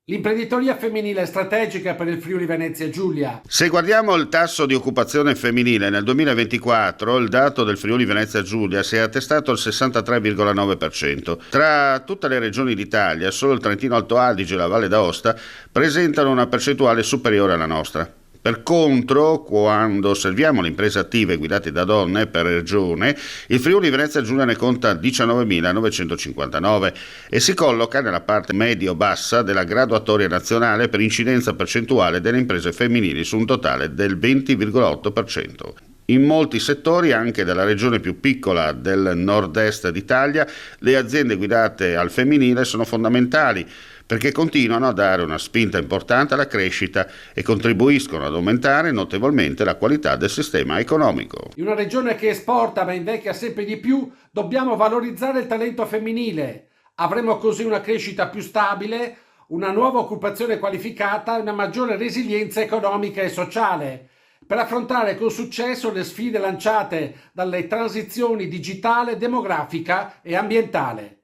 L'imprenditoria femminile è strategica per il Friuli Venezia Giulia. Se guardiamo il tasso di occupazione femminile nel 2024, il dato del Friuli Venezia Giulia si è attestato al 63,9%. Tra tutte le regioni d'Italia, solo il Trentino Alto Adige e la Valle d'Aosta presentano una percentuale superiore alla nostra. Per contro, quando osserviamo le imprese attive guidate da donne per regione, il Friuli Venezia Giulia ne conta 19.959 e si colloca nella parte medio-bassa della graduatoria nazionale per incidenza percentuale delle imprese femminili su un totale del 20,8%. In molti settori, anche della regione più piccola del nord-est d'Italia, le aziende guidate al femminile sono fondamentali perché continuano a dare una spinta importante alla crescita e contribuiscono ad aumentare notevolmente la qualità del sistema economico. In una regione che esporta ma invecchia sempre di più, dobbiamo valorizzare il talento femminile. Avremo così una crescita più stabile, una nuova occupazione qualificata e una maggiore resilienza economica e sociale, per affrontare con successo le sfide lanciate dalle transizioni digitale, demografica e ambientale.